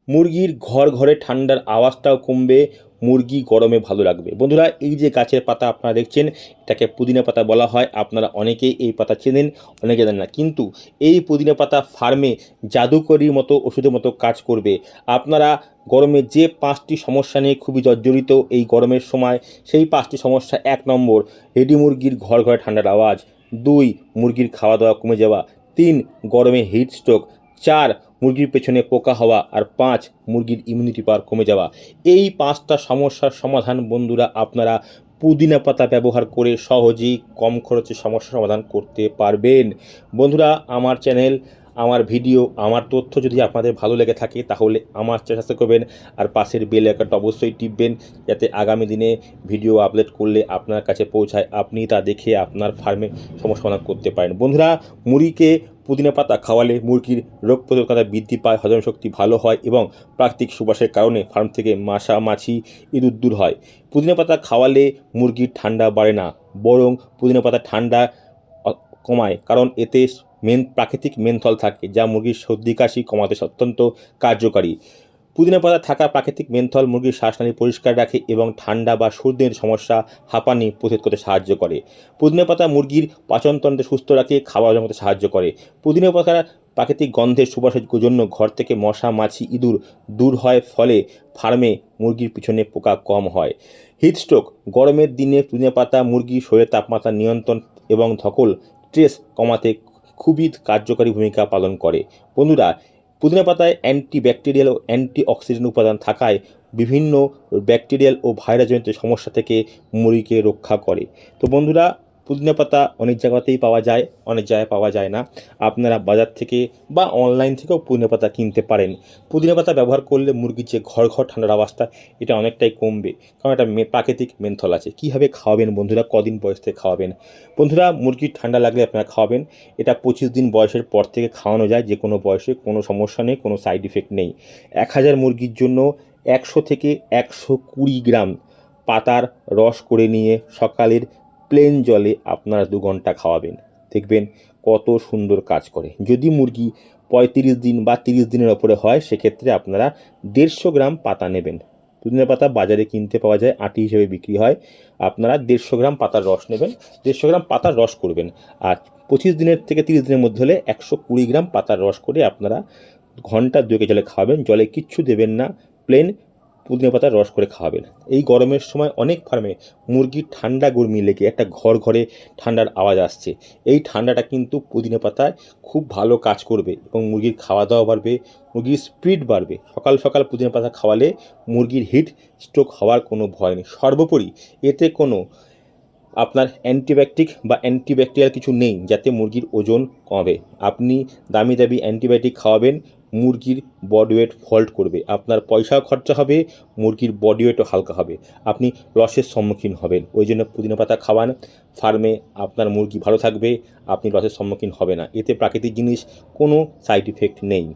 মুরগির ঘর ঘরে ঠান্ডার আওয়াজটাও কমবে, মুরগি গরমে ভালো লাগবে। বন্ধুরা, এই যে গাছের পাতা আপনারা দেখছেন, এটাকে পুদিনা পাতা বলা হয়। আপনারা অনেকেই এই পাতা চেনেন, অনেকে জানেন না। কিন্তু এই পুদিনা পাতা ফার্মে জাদুকরির মতো, ওষুধের মতো কাজ করবে। আপনারা গরমে যে 5টি সমস্যা নিয়ে খুবই জর্জরিত এই গরমের সময়, সেই 5টি সমস্যা: 1 নম্বর, রেডি মুরগির ঘর ঘরে ঠান্ডার আওয়াজ; 2, মুরগির খাওয়া দাওয়া কমে যাওয়া; 3, গরমে হিট স্ট্রোক; 4, মুরগির পেছনে পোকা হওয়া; আর 5, মুরগির ইমিউনিটি পাওয়ার কমে যাওয়া। এই 5টা সমস্যার সমাধান বন্ধুরা আপনারা পুদিনা পাতা ব্যবহার করে সহজেই কম খরচে সমস্যার সমাধান করতে পারবেন। বন্ধুরা, আমার চ্যানেল, আমার ভিডিও, আমার তথ্য যদি আপনাদের ভালো লেগে থাকে তাহলে আমার চ্যানেল সাবস্ক্রাইব করবেন আর পাশের বেল আইকনটা অবশ্যই টিপবেন, যাতে আগামী দিনে ভিডিও আপলোড করলে আপনার কাছে পৌঁছায়, আপনি তা দেখে আপনার ফার্মে সমস্যা সমাধান করতে পারেন। বন্ধুরা, মুরগিকে পুদিনা পাতা খাওয়ালে মুরগির রোগ প্রতিরোধ বৃদ্ধি পায়, হজম শক্তি ভালো হয় এবং প্রাকৃতিক সুবাসের কারণে ফার্ম থেকে মশা মাছি ইঁদুর দূর হয়। পুদিনা পাতা খাওয়ালে মুরগির ঠান্ডা বাড়ে না, বরং পুদিনা পাতা ঠান্ডা কমায়, কারণ এতে প্রাকৃতিক মেনথল থাকে, যা মুরগির সর্দি কাশি কমাতে অত্যন্ত কার্যকারী। পুদিনা পাতা থাকা প্রাকৃতিক মেনথল মুরগির শ্বাসনালী পরিষ্কার রাখে এবং ঠান্ডা বা সর্দির সমস্যা, হাঁপানি প্রতিরোধ করতে সাহায্য করে। পুদিনা পাতা মুরগির পাচনতন্ত্র সুস্থ রাখে, খাবার হজম করতে সাহায্য করে। পুদিনা পাতার প্রাকৃতিক গন্ধের সুবাসের জন্য ঘর থেকে মশা মাছি ইঁদুর দূর হয়, ফলে ফার্মে মুরগির পিছনে পোকা কম হয়। হিট স্ট্রোক: গরমের দিনে পুদিনা পাতা মুরগির শরীরের তাপমাত্রা নিয়ন্ত্রণ এবং ধকল স্ট্রেস কমাতে খুবই কার্যকারী ভূমিকা পালন করে। বন্ধুরা, পুদিনা পাতায় অ্যান্টিব্যাকটেরিয়াল ও অ্যান্টিঅক্সিডেন্ট উপাদান থাকায় বিভিন্ন ব্যাকটেরিয়াল ও ভাইরাসজনিত সমস্যা থেকে মুরগিকে রক্ষা করে। তো বন্ধুরা, পুদিনা পাতা অনেক জায়গাতেই পাওয়া যায়, অনেক জায়গায় পাওয়া যায় না। আপনারা বাজার থেকে বা অনলাইন থেকেও পুদিনা পাতা কিনতে পারেন। পুদিনা পাতা ব্যবহার করলে মুরগির যে ঘর ঘর ঠান্ডার আওয়াজটা, এটা অনেকটাই কমবে, কারণ এটা প্রাকৃতিক মেনথল আছে। কীভাবে খাওয়াবেন বন্ধুরা, কদিন বয়স থেকে খাওয়াবেন? বন্ধুরা, মুরগির ঠান্ডা লাগলে আপনারা খাওয়াবেন। এটা 25 দিন বয়সের পর থেকে খাওয়ানো যায়, যে কোনো বয়সে, কোনো সমস্যা নেই, কোনো সাইড ইফেক্ট নেই। 1000 মুরগির জন্য 100 থেকে 120 গ্রাম পাতার রস করে নিয়ে সকালের প্লেন জলে আপনারা 2 ঘন্টা খাওয়াবেন, দেখবেন কত সুন্দর কাজ করে। যদি মুরগি 35 দিন বা 30 দিনের ওপরে হয়, সেক্ষেত্রে আপনারা 150 গ্রাম পাতা নেবেন। পুদিনা পাতা বাজারে কিনতে পাওয়া যায়, আটি হিসেবে বিক্রি হয়। আপনারা 150 গ্রাম পাতার রস নেবেন, 150 গ্রাম পাতার রস করবেন। আর 25 দিনের থেকে 30 দিনের মধ্যে হলে 120 গ্রাম পাতার রস করে আপনারা ঘন্টা 2 জলে খাওয়াবেন। জলে কিচ্ছু দেবেন না, প্লেন পুদিনা পাতার রস করে খাওয়াবেন। এই গরমের সময় অনেক ফার্মে মুরগির ঠান্ডা গরমি লেগে একটা ঘর ঘরে ঠান্ডার আওয়াজ আসছে। এই ঠান্ডাটা কিন্তু পুদিনা পাতায় খুব ভালো কাজ করবে এবং মুরগির খাওয়া দাওয়া বাড়বে, মুরগির স্পিড বাড়বে। সকাল সকাল পুদিনা পাতা খাওয়ালে মুরগির হিট স্ট্রোক হওয়ার কোনো ভয় নেই। সর্বোপরি এতে কোনো আপনার অ্যান্টিবায়োটিক বা অ্যান্টিব্যাকটেরিয়াল কিছু নেই, যাতে মুরগির ওজন কমে। আপনি দামি দামি অ্যান্টিবায়োটিক খাওয়াবেন, মুরগির বডি ওয়েট ফল্ট করবে, আপনার পয়সাও খরচা হবে, মুরগির বডি ওয়েটও হালকা হবে, আপনি লসের সম্মুখীন হবেন। ওই জন্য পুদিনা পাতা খাওয়ান ফার্মে, আপনার মুরগি ভালো থাকবে, আপনি লসের সম্মুখীন হবে না। এতে প্রাকৃতিক জিনিস, কোনো সাইড ইফেক্ট নেই।